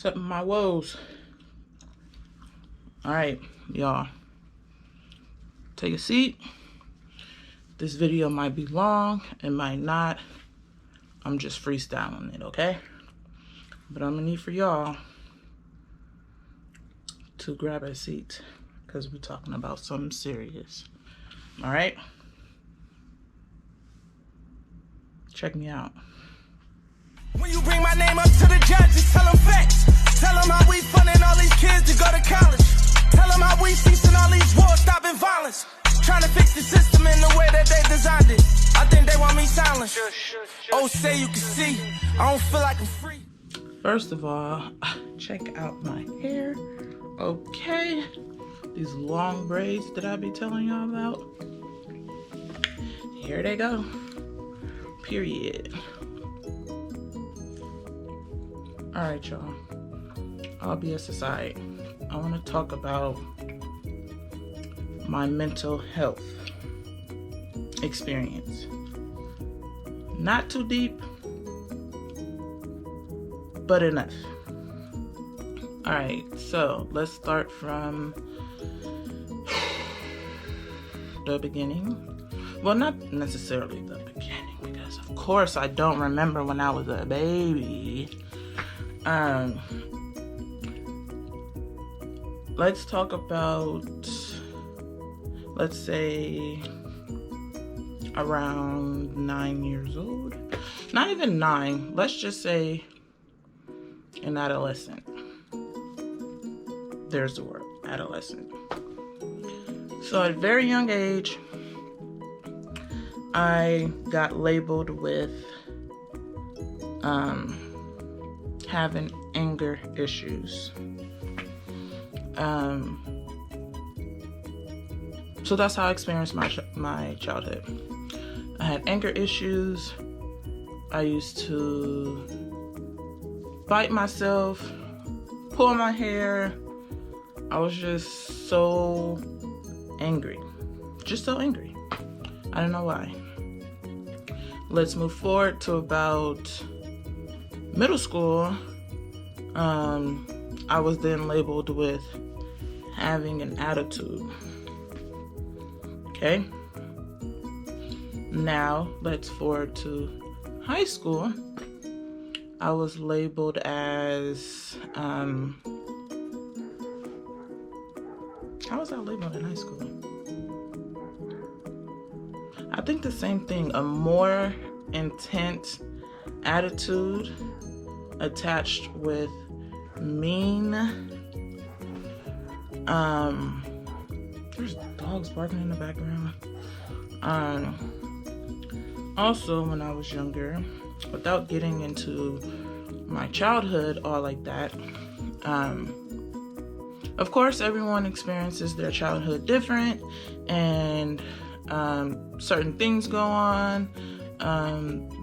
Except my woes. All right, y'all. Take a seat. This video might be long, it might not. I'm just freestyling it, okay? But I'm gonna need for y'all to grab a seat because we're talking about something serious. All right? Check me out. When you bring my name up to the judges, tell them facts. Tell them how we funding all these kids to go to college. Tell them how we ceasing all these wars, stopping violence. Trying to fix the system in the way that they designed it. I think they want me silent. Oh, say you can see, I don't feel like I'm free. First of all, check out my hair. Okay. These long braids that I be telling y'all about. Here they go. Period. All right, y'all. All BS aside, I want to talk about my mental health experience. Not too deep, but enough. All right, so let's start from the beginning. Well, not necessarily the beginning, because of course I don't remember when I was a baby. Let's talk about, let's say, around 9 years old. Not even 9, let's just say an adolescent. There's the word, adolescent. So at a very young age, I got labeled with having anger issues. So that's how I experienced my childhood. I had anger issues. I used to bite myself, pull my hair. I was just so angry. Just so angry. I don't know why. Let's move forward to about middle school. I was then labeled with having an attitude. Okay. Now let's forward to high school. I was labeled as how was I labeled in high school? I think the same thing, a more intense attitude attached with mean. There's dogs barking in the background. Also, when I was younger, without getting into my childhood all like that, of course, everyone experiences their childhood different, and certain things go on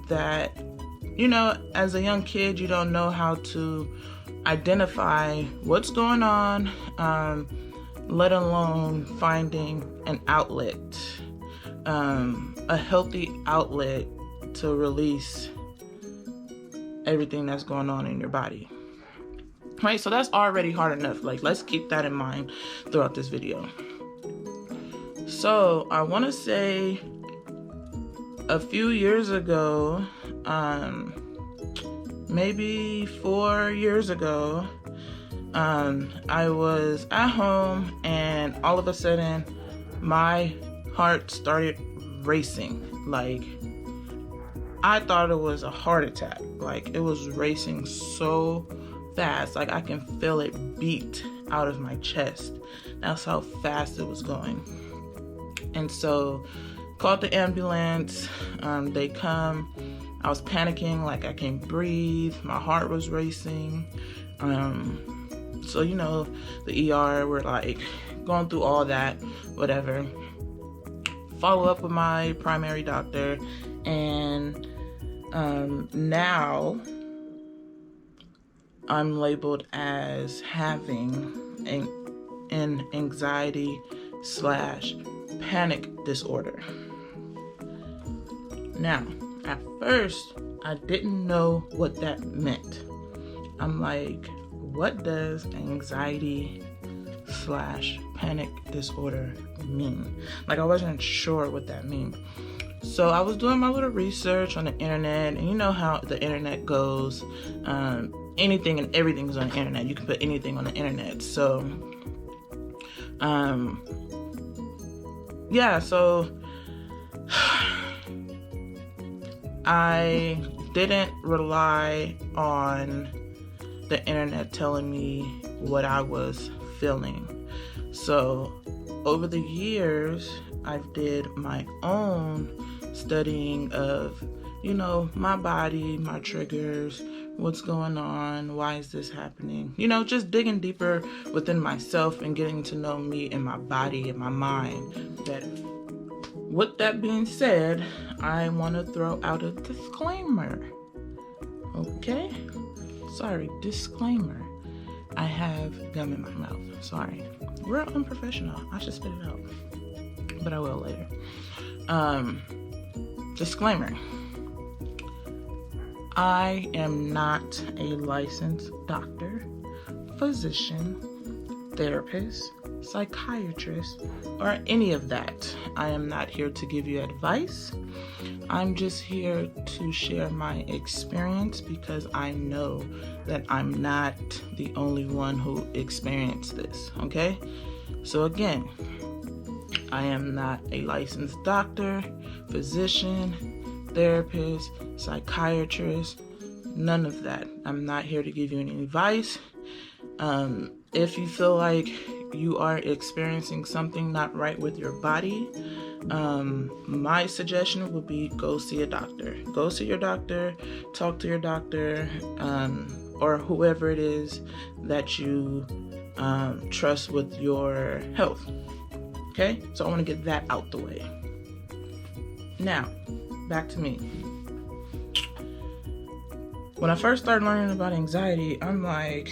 that, you know, as a young kid, you don't know how to identify what's going on, let alone finding an outlet, a healthy outlet to release everything that's going on in your body. Right, so that's already hard enough. Like, let's keep that in mind throughout this video. So I want to say a few years ago, maybe 4 years ago, I was at home and all of a sudden my heart started racing. Like, I thought it was a heart attack. Like, it was racing so fast. Like, I can feel it beat out of my chest. That's how fast it was going. And so called the ambulance. They come. I was panicking, like I can't breathe. My heart was racing. So, you know, the ER, we're like going through all that, whatever. Follow up with my primary doctor, and now I'm labeled as having an anxiety/panic disorder. Now, at first, I didn't know what that meant. I'm like, what does anxiety/panic disorder mean? Like, I wasn't sure what that means. So I was doing my little research on the internet, and you know how the internet goes. Anything and everything is on the internet. You can put anything on the internet. So, so I didn't rely on the internet telling me what I was feeling. So over the years, I did my own studying of, my body, my triggers, what's going on, why is this happening? Just digging deeper within myself and getting to know me and my body and my mind better. With that being said, I want to throw out a disclaimer. Okay? Sorry, disclaimer. I have gum in my mouth. Sorry. Real unprofessional. I should spit it out. But I will later. Disclaimer. I am not a licensed doctor, physician, therapist, psychiatrist, or any of that. I am not here to give you advice. I'm just here to share my experience because I know that I'm not the only one who experienced this, okay? So again, I am not a licensed doctor, physician, therapist, psychiatrist, none of that. I'm not here to give you any advice. If you feel like you are experiencing something not right with your body, my suggestion would be go see a doctor. Go see your doctor, talk to your doctor, or whoever it is that you trust with your health. Okay? So I want to get that out the way. Now, back to me. When I first started learning about anxiety, I'm like,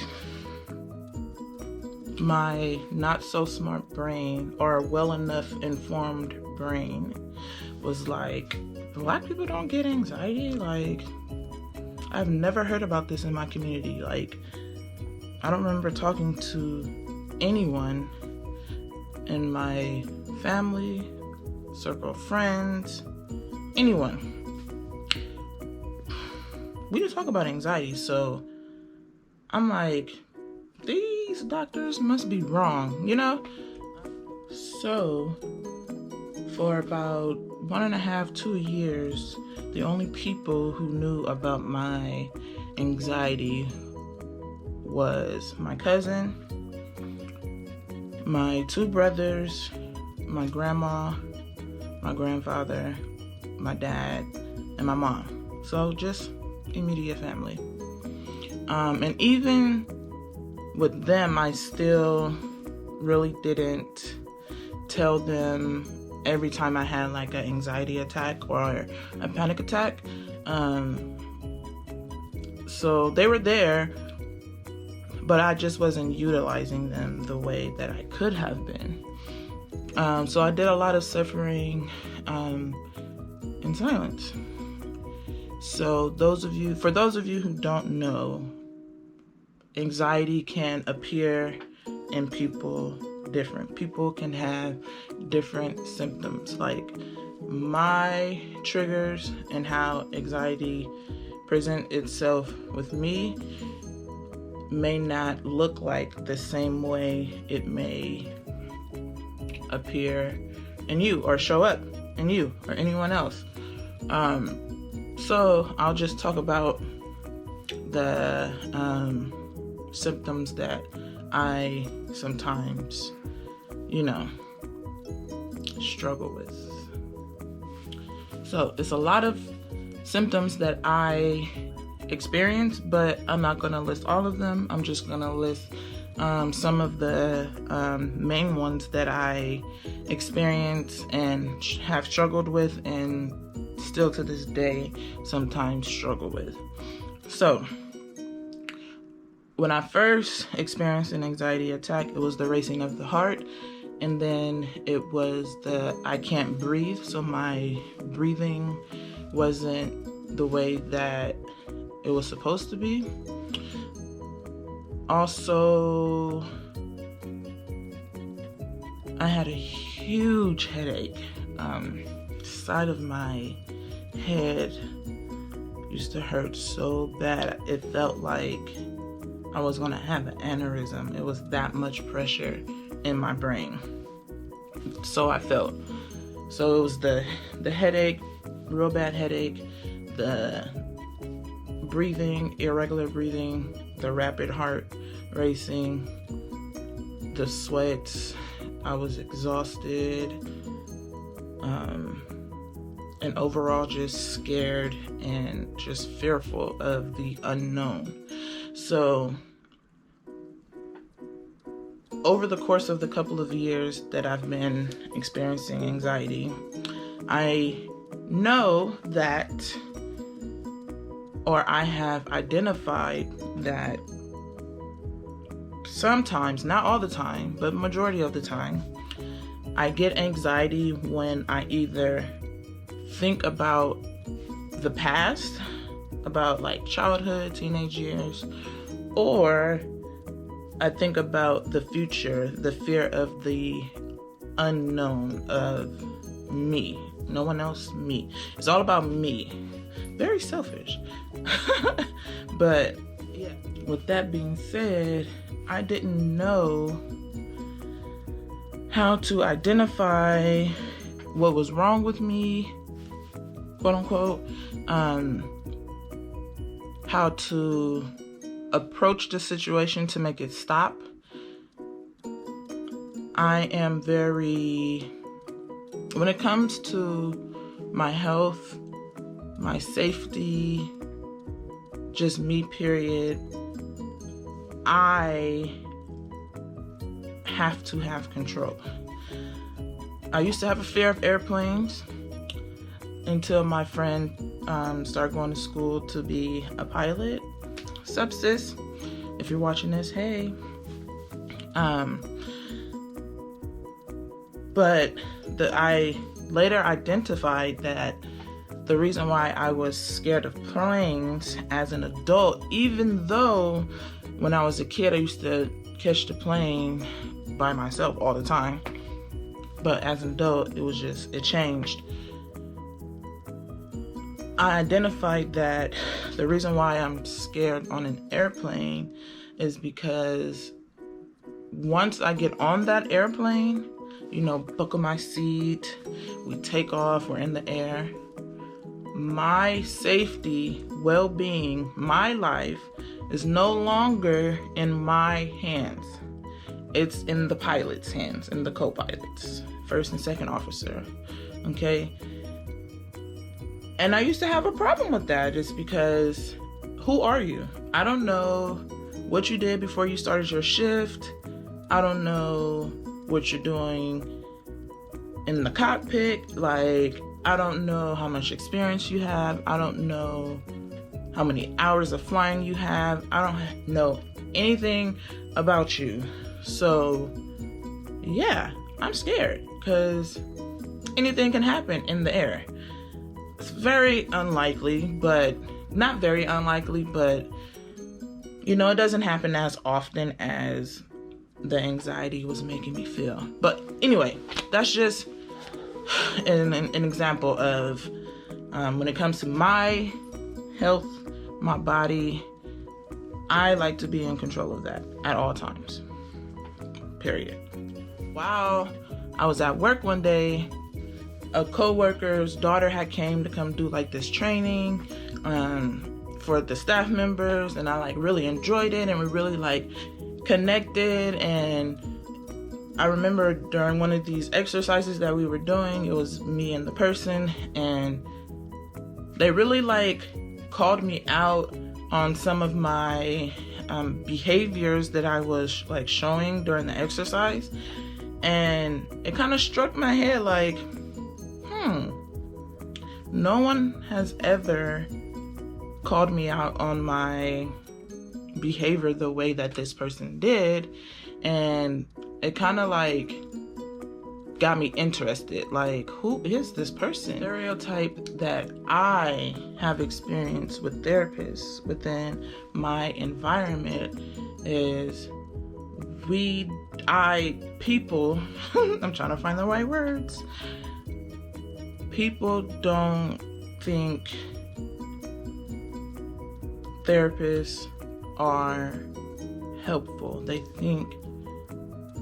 my not so smart brain or well enough informed brain was like, Black people don't get anxiety? Like, I've never heard about this in my community. Like, I don't remember talking to anyone in my family, circle of friends, anyone. We didn't talk about anxiety, so I'm like, these doctors must be wrong, So for about 1.5, 2 years, the only people who knew about my anxiety was my cousin, my 2 brothers, my grandma, my grandfather, my dad, and my mom. So just immediate family. And even with them, I still really didn't tell them every time I had like an anxiety attack or a panic attack. So they were there, but I just wasn't utilizing them the way that I could have been. So I did a lot of suffering in silence. So for those of you who don't know, anxiety can appear in people different. People can have different symptoms. Like, my triggers and how anxiety presents itself with me may not look like the same way it may appear in you or show up in you or anyone else. So I'll just talk about the symptoms that I sometimes, struggle with. So it's a lot of symptoms that I experience, but I'm not going to list all of them. I'm just going to list some of the main ones that I experience and have struggled with and still to this day sometimes struggle with. So when I first experienced an anxiety attack, it was the racing of the heart, and then it was the I can't breathe. So my breathing wasn't the way that it was supposed to be. Also, I had a huge headache. Side of my head used to hurt so bad. It felt like I was gonna have an aneurysm. It was that much pressure in my brain. So I felt. So it was the headache, real bad headache, the breathing, irregular breathing, the rapid heart racing, the sweats. I was exhausted, and overall just scared and just fearful of the unknown. So over the course of the couple of years that I've been experiencing anxiety, I know that, or I have identified that sometimes, not all the time, but majority of the time, I get anxiety when I either think about the past, about like childhood, teenage years, or I think about the future, the fear of the unknown of me. No one else, me. It's all about me. Very selfish. But yeah, with that being said, I didn't know how to identify what was wrong with me, quote unquote, how to approach the situation to make it stop. I am when it comes to my health, my safety, just me, period, I have to have control. I used to have a fear of airplanes until my friend started going to school to be a pilot. Sup, sis? If you're watching this, hey. But I later identified that the reason why I was scared of planes as an adult, even though when I was a kid I used to catch the plane by myself all the time, but as an adult it changed. I identified that the reason why I'm scared on an airplane is because once I get on that airplane, buckle my seat, we take off, we're in the air, my safety, well-being, my life is no longer in my hands. It's in the pilot's hands, in the co-pilots, first and second officer, okay? And I used to have a problem with that just because, who are you? I don't know what you did before you started your shift. I don't know what you're doing in the cockpit. Like, I don't know how much experience you have. I don't know how many hours of flying you have. I don't know anything about you. So, yeah, I'm scared because anything can happen in the air. It's very unlikely, but not very unlikely, but it doesn't happen as often as the anxiety was making me feel. But anyway, that's just an example of when it comes to my health, my body, I like to be in control of that at all times. Period. While I was at work one day, a co-worker's daughter had came to come do like this training for the staff members, and I really enjoyed it, and we really connected. And I remember during one of these exercises that we were doing, it was me and the person, and they really called me out on some of my behaviors that I was showing during the exercise, and it kind of struck my head no one has ever called me out on my behavior the way that this person did. And it kind of got me interested. Like, who is this person? Stereotype that I have experienced with therapists within my environment is people, I'm trying to find the right words. People don't think therapists are helpful. They think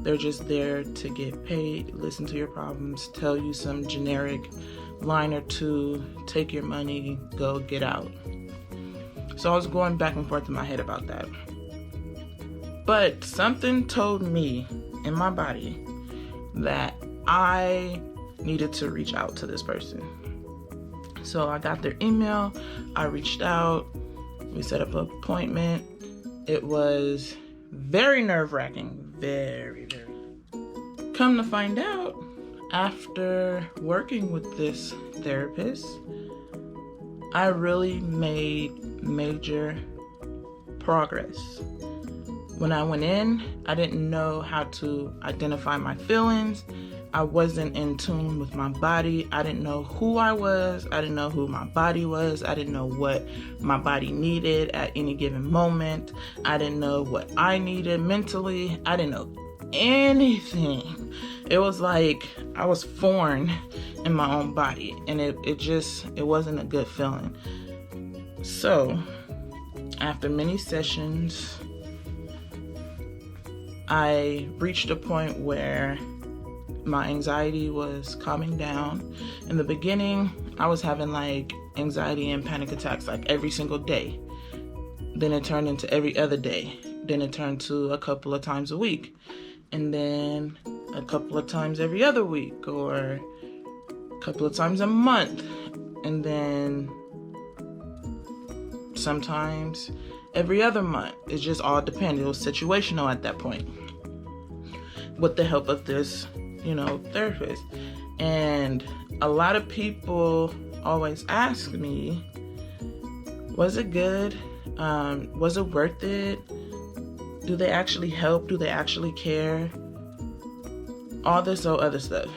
they're just there to get paid, listen to your problems, tell you some generic line or two, take your money, go get out. So I was going back and forth in my head about that. But something told me in my body that I needed to reach out to this person. So I got their email, I reached out, we set up an appointment. It was very nerve-wracking, very. Come to find out, after working with this therapist, I really made major progress. When I went in, I didn't know how to identify my feelings. I wasn't in tune with my body. I didn't know who I was. I didn't know who my body was. I didn't know what my body needed at any given moment. I didn't know what I needed mentally. I didn't know anything. It was like I was foreign in my own body, and it wasn't a good feeling. So after many sessions, I reached a point where my anxiety was calming down. In the beginning, I was having like anxiety and panic attacks like every single day. Then it turned into every other day. Then it turned to a couple of times a week. And then a couple of times every other week, or a couple of times a month. And then sometimes every other month. It just all depended. It was situational at that point, with the help of this, therapist. And a lot of people always ask me, was it good? Was it worth it? Do they actually help? Do they actually care? All this other stuff.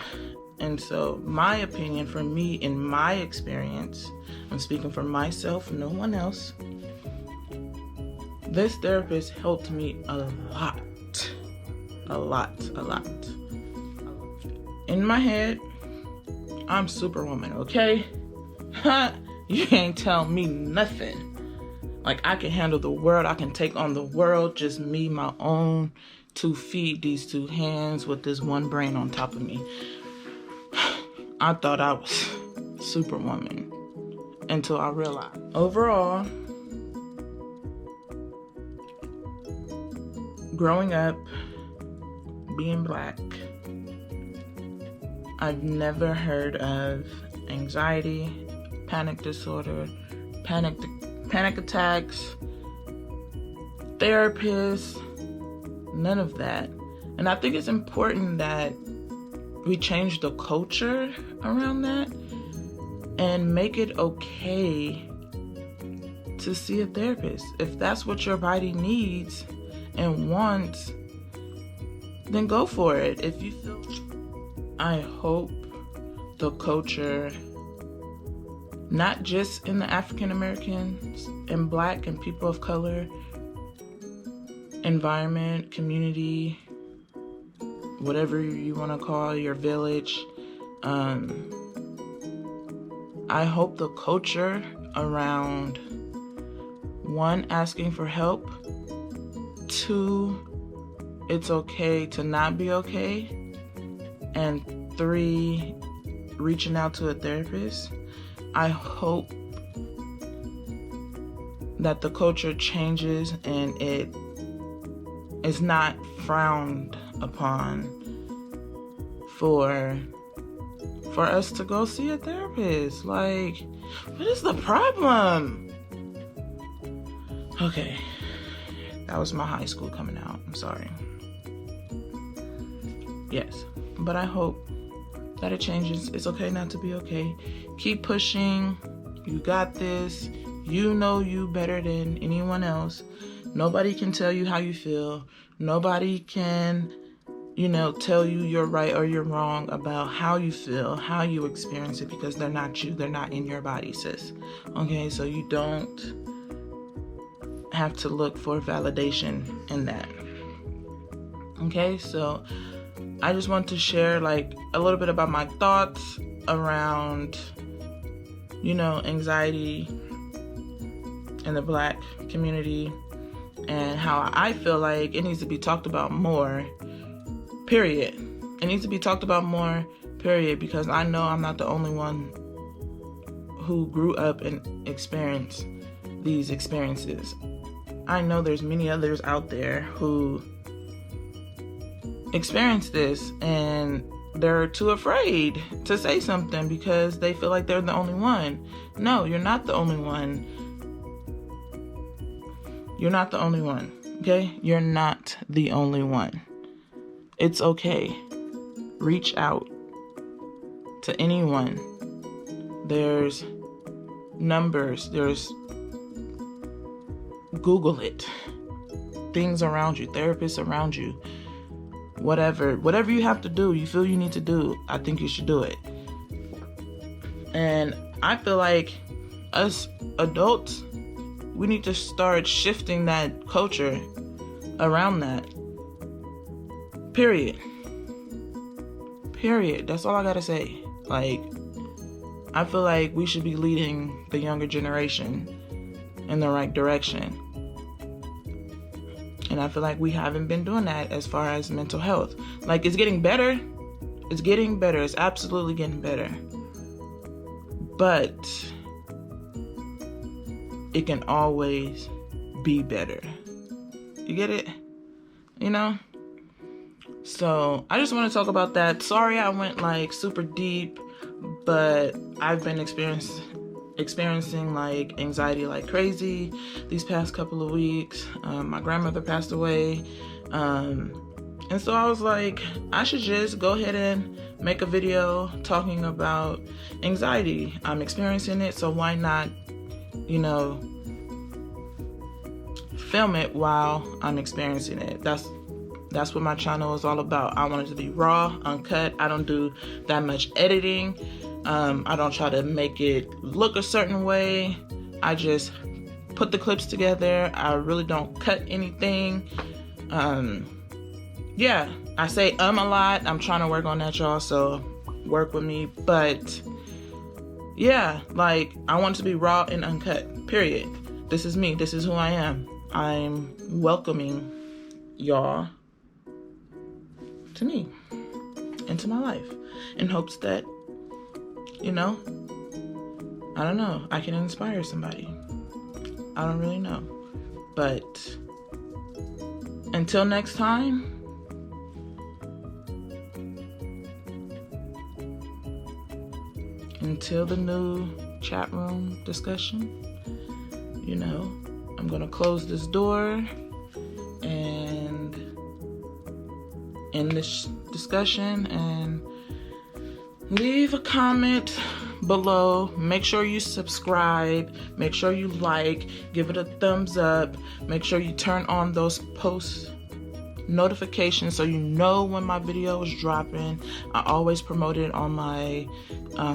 And so my opinion, for me, in my experience, I'm speaking for myself, no one else, this therapist helped me a lot. In my head, I'm Superwoman, okay? You can't tell me nothing. Like, I can handle the world. I can take on the world. Just me, my own 2 feet, these 2 hands with this one brain on top of me. I thought I was Superwoman until I realized. Overall, growing up, being Black, I've never heard of anxiety, panic disorder, panic attacks, therapists, none of that. And I think it's important that we change the culture around that and make it okay to see a therapist. If that's what your body needs and wants, then go for it. If you feel, I hope the culture, not just in the African Americans and Black and people of color environment, community, whatever you want to call your village, I hope the culture around, 1, asking for help, 2, it's okay to not be okay, and 3, reaching out to a therapist. I hope that the culture changes and it is not frowned upon for us to go see a therapist. Like, what is the problem? Okay, that was my high school coming out. I'm sorry. Yes, but I hope that it changes. It's okay not to be okay. Keep pushing. You got this. You know you better than anyone else. Nobody can tell you how you feel. Nobody can, tell you you're right or you're wrong about how you feel, how you experience it, because they're not you. They're not in your body, sis. Okay, so you don't have to look for validation in that. Okay, so I just want to share like a little bit about my thoughts around, anxiety in the Black community and how I feel like it needs to be talked about more, period. It needs to be talked about more, period, because I know I'm not the only one who grew up and experienced these experiences. I know there's many others out there who experience this and they're too afraid to say something because they feel like they're the only one. No, you're not the only one. You're not the only one, okay? You're not the only one. It's okay. Reach out to anyone. There's numbers. There's Google it. Things around you, therapists around you. Whatever you have to do, you feel you need to do, I think you should do it. And I feel like us adults, we need to start shifting that culture around that. Period. That's all I gotta say. Like, I feel like we should be leading the younger generation in the right direction. And I feel like we haven't been doing that as far as mental health. Like, it's getting better. It's getting better. It's absolutely getting better. But it can always be better. You get it? So I just want to talk about that. Sorry I went like super deep, but I've been experiencing like anxiety like crazy these past couple of weeks. My grandmother passed away, and so I was like, I should just go ahead and make a video talking about anxiety. I'm experiencing it, so why not film it while I'm experiencing it. That's what my channel is all about. I want it to be raw, uncut. I don't do that much editing. I don't try to make it look a certain way. I just put the clips together. I really don't cut anything. Yeah, I say a lot. I'm trying to work on that, y'all, so work with me. But yeah, like, I want it to be raw and uncut, period. This is me. This is who I am. I'm welcoming y'all to me, into my life, in hopes that, I don't know, I can inspire somebody. I don't really know. But until next time, until the new chat room discussion, I'm going to close this door and end this discussion and leave a comment below. Make sure you subscribe. Make sure you like. Give it a thumbs up. Make sure you turn on those post notifications so you know when my video is dropping. I always promote it on my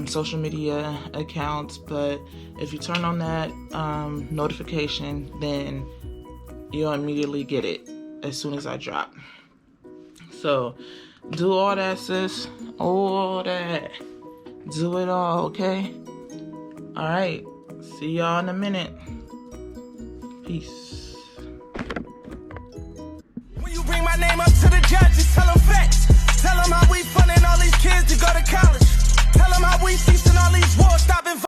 social media accounts, but if you turn on that notification, then you'll immediately get it as soon as I drop. So do all that, sis. All that. Do it all, okay? All right. See y'all in a minute. Peace. When you bring my name up